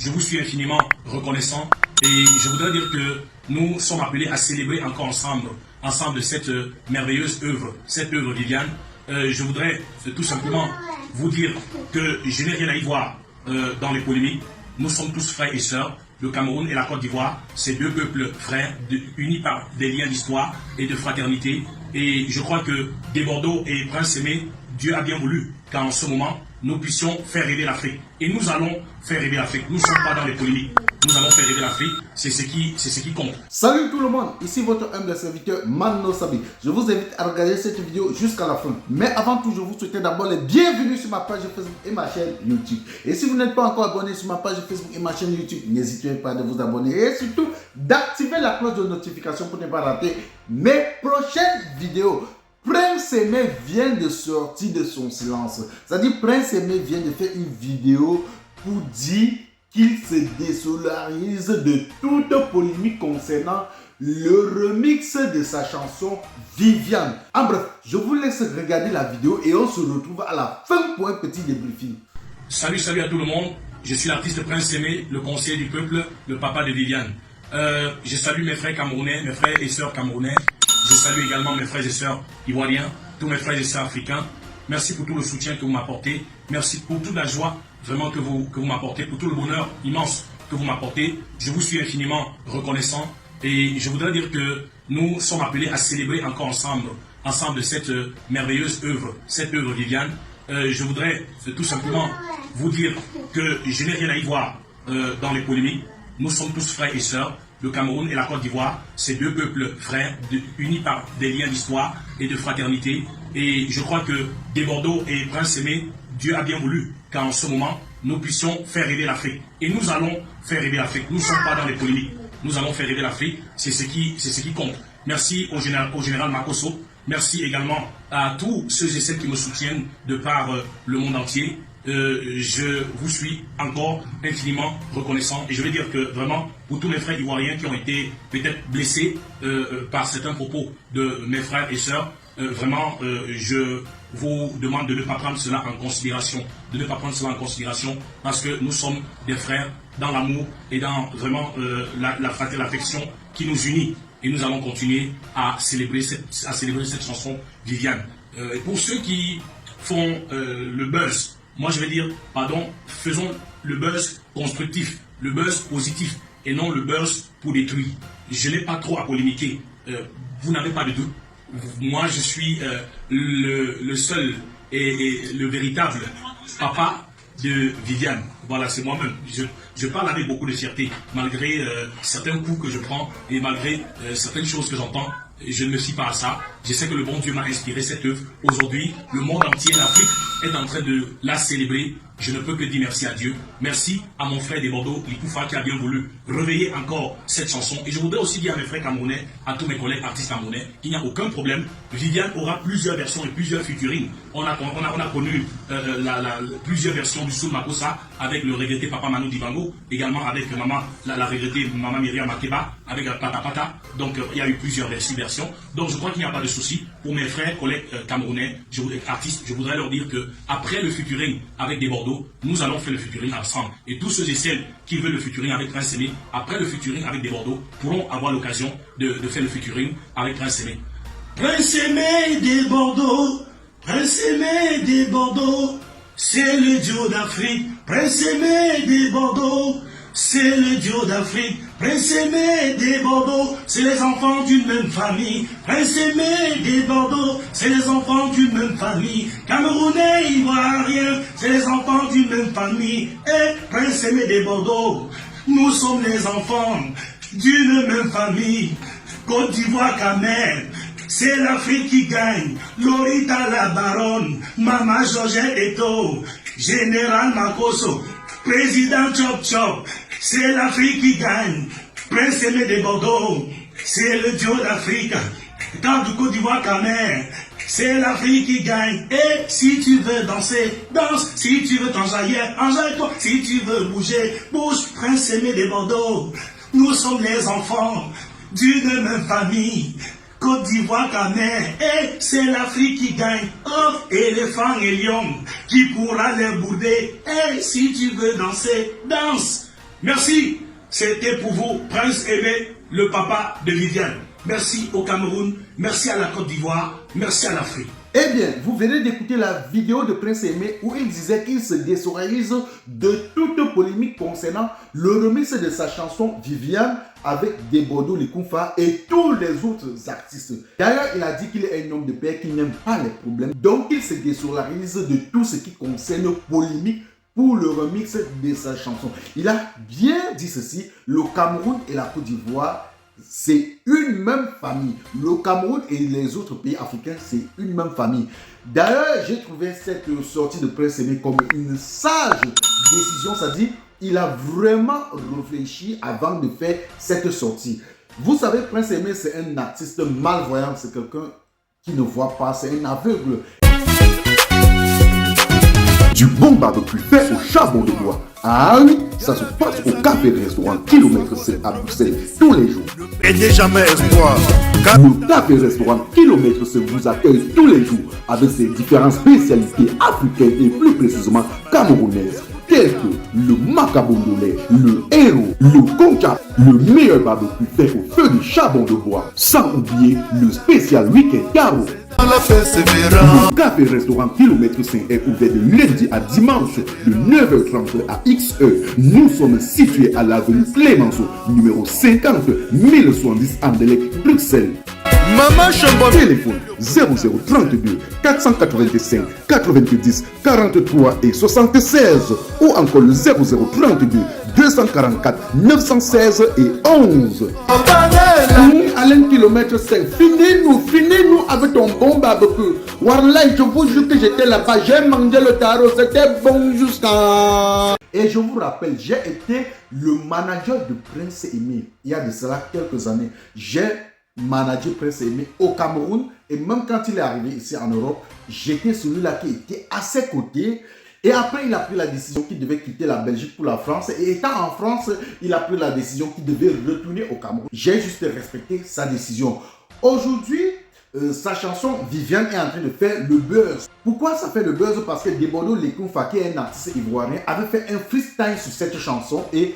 je vous suis infiniment reconnaissant et je voudrais dire que nous sommes appelés à célébrer encore ensemble cette merveilleuse œuvre, cette œuvre Viviane. Je voudrais tout simplement vous dire que je n'ai rien à y voir dans les polémiques. Nous sommes tous frères et sœurs. Le Cameroun et la Côte d'Ivoire, c'est deux peuples frères, unis par des liens d'histoire et de fraternité. Et je crois que des Bordeaux et Prince Aimé, Dieu a bien voulu qu'en ce moment, nous puissions faire rêver l'Afrique. Et nous allons faire rêver l'Afrique. Nous ne sommes pas dans les polémiques. Nous allons faire rêver l'Afrique. C'est ce qui compte. Salut tout le monde, ici votre humble serviteur Mano Sabi. Je vous invite à regarder cette vidéo jusqu'à la fin. Mais avant tout, je vous souhaite d'abord les bienvenus sur ma page Facebook et ma chaîne YouTube. Et si vous n'êtes pas encore abonné sur ma page Facebook et ma chaîne YouTube, n'hésitez pas de vous abonner et surtout d'activer la cloche de notification pour ne pas rater mes prochaines vidéos. Prince Aimé vient de sortir de son silence. C'est-à-dire Prince Aimé vient de faire une vidéo pour dire qu'il se désolidarise de toute polémique concernant le remix de sa chanson Viviane. En bref, je vous laisse regarder la vidéo et on se retrouve à la fin pour un petit débriefing. Salut à tout le monde. Je suis l'artiste Prince Aimé, le conseiller du peuple, le papa de Viviane. Je salue mes frères camerounais, mes frères et sœurs camerounais. Je salue également mes frères et sœurs ivoiriens, tous mes frères et sœurs africains. Merci pour tout le soutien que vous m'apportez. Merci pour toute la joie vraiment que vous m'apportez, pour tout le bonheur immense que vous m'apportez. Je vous suis infiniment reconnaissant et je voudrais dire que nous sommes appelés à célébrer encore ensemble cette merveilleuse œuvre, cette œuvre Viviane. Je voudrais tout simplement vous dire que je n'ai rien à y voir dans les polémiques. Nous sommes tous frères et sœurs. Le Cameroun et la Côte d'Ivoire, c'est deux peuples frères, unis par des liens d'histoire et de fraternité. Et je crois que des Bordeaux et Prince Aimé, Dieu a bien voulu qu'en ce moment, nous puissions faire rêver l'Afrique. Et nous allons faire rêver l'Afrique. Nous ne sommes pas dans les polémiques. Nous allons faire rêver l'Afrique. C'est ce qui compte. Merci au général Makosso. Merci également à tous ceux et celles qui me soutiennent de par le monde entier. Je vous suis encore infiniment reconnaissant et je vais dire que vraiment pour tous mes frères ivoiriens qui ont été peut-être blessés par certains propos de mes frères et sœurs, vraiment je vous demande de ne pas prendre cela en considération, parce que nous sommes des frères dans l'amour et dans vraiment l'affection qui nous unit et nous allons continuer à célébrer cette chanson Viviane. Et pour ceux qui font le buzz, moi, je vais dire, pardon, faisons le buzz constructif, le buzz positif, et non le buzz pour détruire. Je n'ai pas trop à polémiquer. Vous n'avez pas de doute. Moi, je suis le seul et le véritable papa de Viviane. Voilà, c'est moi-même. Je parle avec beaucoup de fierté, malgré certains coups que je prends et malgré certaines choses que j'entends. Je ne me fie pas à ça. Je sais que le bon Dieu m'a inspiré cette œuvre. Aujourd'hui, le monde entier, l'Afrique, est en train de la célébrer. Je ne peux que dire merci à Dieu. Merci à mon frère des Bordeaux, Likoufa, qui a bien voulu réveiller encore cette chanson. Et je voudrais aussi dire à mes frères camerounais, à tous mes collègues artistes camerounais, qu'il n'y a aucun problème. Viviane aura plusieurs versions et plusieurs featuring. On a connu plusieurs versions du Soul Makossa avec le regretté Papa Manu Dibango, également avec la regrettée Maman Myriam Makeba, avec Pata Pata. Donc il y a eu plusieurs versions. Donc je crois qu'il n'y a pas de souci. Pour mes frères, collègues camerounais, artistes, je voudrais leur dire que après le featuring avec des Bordeaux, nous allons faire le featuring ensemble. Et tous ceux et celles qui veulent le featuring avec Prince Aimé, après le featuring avec des Bordeaux, pourront avoir l'occasion de faire le featuring avec Prince Aimé. Prince Aimé des Bordeaux, Prince Aimé des Bordeaux, c'est le duo d'Afrique. Prince Aimé des Bordeaux, c'est le duo d'Afrique. Prince Aimé des Bordeaux, c'est les enfants d'une même famille. Prince Aimé des Bordeaux, c'est les enfants d'une même famille. Camerounais, Ivoiriens, c'est les enfants d'une même famille. Et Prince Aimé des Bordeaux, nous sommes les enfants d'une même famille. Côte d'Ivoire, Cameroun, c'est l'Afrique qui gagne. Lorita la baronne, Maman Georgette Eto, Général Makosso, Président Chop Chop, c'est l'Afrique qui gagne. Prince Aimé des Bordeaux, c'est le duo d'Afrique. Dans du Côte d'Ivoire, Cameroun, c'est l'Afrique qui gagne. Et si tu veux danser, danse. Si tu veux t'enjailler, enjaille-toi. Si tu veux bouger, bouge. Prince Aimé des Bordeaux, nous sommes les enfants d'une même famille. Côte d'Ivoire, Cameroun, et c'est l'Afrique qui gagne. Oh, éléphant et lion, qui pourra les bouder. Et si tu veux danser, danse. Merci. C'était pour vous, Prince Aimé, le papa de Viviane. Merci au Cameroun, merci à la Côte d'Ivoire, merci à l'Afrique. Eh bien, vous venez d'écouter la vidéo de Prince Aimé où il disait qu'il se désolidarise de toute polémique concernant le remix de sa chanson Viviane avec Debodo Likunfa et tous les autres artistes. D'ailleurs, il a dit qu'il est un homme de paix qui n'aime pas les problèmes. Donc, il se désolidarise de tout ce qui concerne polémique pour le remix de sa chanson. Il a bien dit ceci, le Cameroun et la Côte d'Ivoire, c'est une même famille. Le Cameroun et les autres pays africains, c'est une même famille. D'ailleurs, j'ai trouvé cette sortie de Prince Aimé comme une sage décision. C'est-à-dire, il a vraiment réfléchi avant de faire cette sortie. Vous savez, Prince Aimé, c'est un artiste malvoyant. C'est quelqu'un qui ne voit pas, c'est un aveugle. Du bon barbecue fait au charbon de bois. Ah oui, ça se passe au café restaurant Kilomètre C à Bruxelles tous les jours. Et jamais espoir. Le café restaurant Kilomètre C vous accueille tous les jours avec ses différentes spécialités africaines et plus précisément camerounaises, telles que le macabondolais, le héros, le concha, le meilleur barbecue fait au feu de charbon de bois, sans oublier le spécial week-end carreau. Le café restaurant Kilomètre 5 est ouvert de lundi à dimanche de 9h30 à XE. Nous sommes situés à l'avenue Clémenceau, numéro 50 1070 Anderlecht, Bruxelles. Maman Chambon. Téléphone 0032 485 90 43 et 76 ou encore le 0032 244 916 et 11. Alain Kilomètre 5, finis-nous avec ton bon barbecue. Wallah, je vous jure que j'étais là-bas, j'ai mangé le tarot, c'était bon jusqu'à... Et je vous rappelle, j'ai été le manager de Prince Aimé. Il y a de cela quelques années. J'ai managé Prince Aimé au Cameroun. Et même quand il est arrivé ici en Europe, j'étais celui-là qui était à ses côtés. Et après, il a pris la décision qu'il devait quitter la Belgique pour la France. Et étant en France, il a pris la décision qu'il devait retourner au Cameroun. J'ai juste respecté sa décision. Aujourd'hui, sa chanson Viviane est en train de faire le buzz. Pourquoi ça fait le buzz? Parce que Debodo Likunfa, qui est un artiste ivoirien, avait fait un freestyle sur cette chanson. Et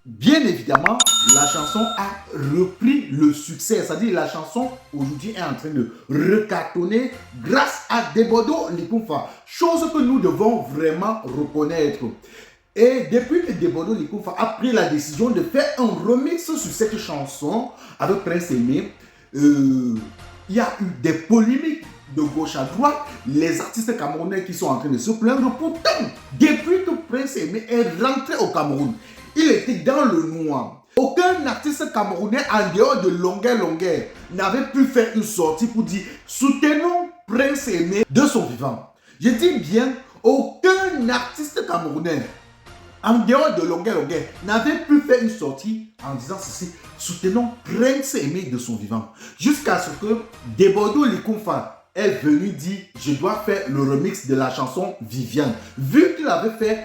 bien évidemment, la chanson a repris le succès. C'est-à-dire la chanson aujourd'hui est en train de recartonner grâce à Debodo Likunfa. Chose que nous devons vraiment reconnaître. Et depuis que Debodo Likunfa a pris la décision de faire un remix sur cette chanson avec Prince Aimé, il y a eu des polémiques de gauche à droite. Les artistes camerounais qui sont en train de se plaindre. Pourtant, depuis que Prince Aimé est rentré au Cameroun, il était dans le noir. Aucun artiste camerounais en dehors de Longueur n'avait pu faire une sortie pour dire soutenons Prince Aimé de son vivant. Je dis bien, aucun artiste camerounais en dehors de Longueur n'avait pu faire une sortie en disant ceci, soutenons Prince Aimé de son vivant. Jusqu'à ce que Debodo Likunfa est venu dire je dois faire le remix de la chanson Viviane. Vu qu'il avait fait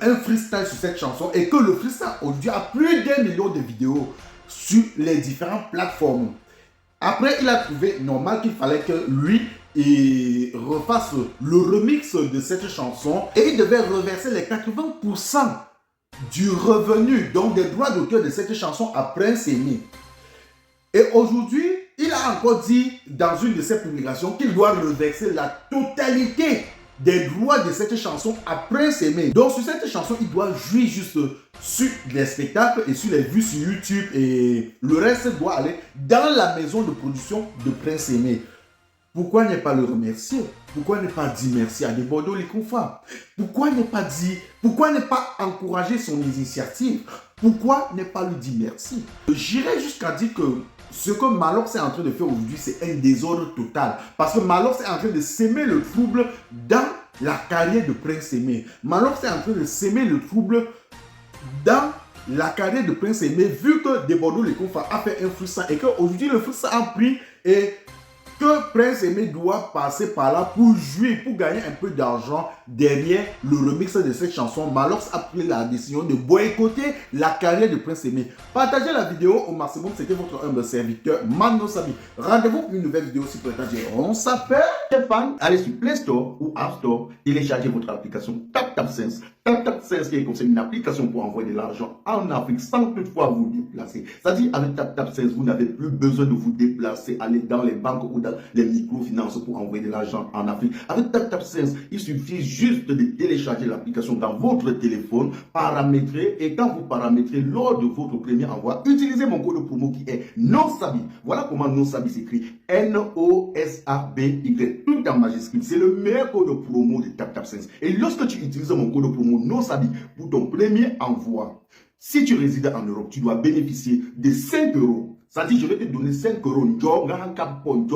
un freestyle sur cette chanson et que le freestyle aujourd'hui a plus d'1 million de vidéos sur les différentes plateformes. Après, il a trouvé normal qu'il fallait que lui refasse le remix de cette chanson et il devait reverser les 80% du revenu, donc des droits d'auteur de cette chanson à Prince Aimé. Et aujourd'hui, il a encore dit dans une de ses publications qu'il doit reverser la totalité des droits de cette chanson à Prince Aimé. Donc sur cette chanson, il doit jouer juste sur les spectacles et sur les vues sur YouTube. Et le reste doit aller dans la maison de production de Prince Aimé. Pourquoi ne pas le remercier? Pourquoi ne pas dire merci à Debodo Likunfa? Pourquoi ne pas encourager son initiative? Pourquoi ne pas lui dire merci? J'irais jusqu'à dire que ce que Malox est en train de faire aujourd'hui, c'est un désordre total. Parce que Malox est en train de s'aimer le trouble dans la carrière de Prince Aimé. Malox est en train de s'aimer le trouble dans la carrière de Prince Aimé, vu que Debodo Likunfa a fait un freestyle et qu'aujourd'hui le freestyle a pris et que Prince Aimé doit passer par là pour jouer, pour gagner un peu d'argent derrière le remix de cette chanson. Malox a pris la décision de boycotter la carrière de Prince Aimé. Partagez la vidéo au maximum. C'était votre humble serviteur Mano Sabi. Rendez-vous pour une nouvelle vidéo si vous partagez. On s'appelle Stéphane. Allez sur Play Store ou App Store. Téléchargez votre application TapTapSense. TapTap16 qui est comme une application pour envoyer de l'argent en Afrique sans toutefois vous déplacer. C'est-à-dire avec TapTap16, vous n'avez plus besoin de vous déplacer, aller dans les banques ou dans les microfinances pour envoyer de l'argent en Afrique. Avec TapTap16, il suffit juste de télécharger l'application dans votre téléphone, paramétrer, et quand vous paramétrez lors de votre premier envoi, utilisez mon code promo qui est NOSABY. Voilà comment NOSABY s'écrit. NOSABY, tout en majuscule. C'est le meilleur code promo de TapTap16. Et lorsque tu utilises mon code promo NOSABY pour ton premier envoi, si tu résides en Europe, tu dois bénéficier de 5 euros. C'est-à-dire, je vais te donner 5 euros.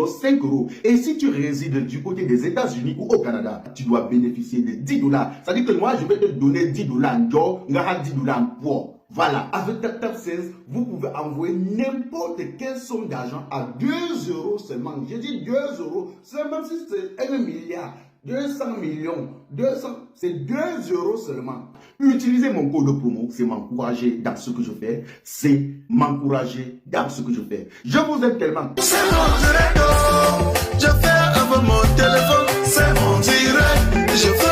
5 euros. Et si tu résides du côté des États-Unis ou au Canada, tu dois bénéficier de 10 dollars. C'est-à-dire que moi, je vais te donner 10 dollars. 10 dollars pour. Voilà, avec TapTap16, vous pouvez envoyer n'importe quelle somme d'argent à 2 euros seulement. J'ai dit 2 euros, c'est même si c'est 1 milliard, 200 millions, 200, c'est 2 euros seulement. Utilisez mon code promo, c'est m'encourager dans ce que je fais, c'est m'encourager dans ce que je fais. Je vous aime tellement. C'est mon direct, je fais avec mon téléphone, c'est mon direct, je fais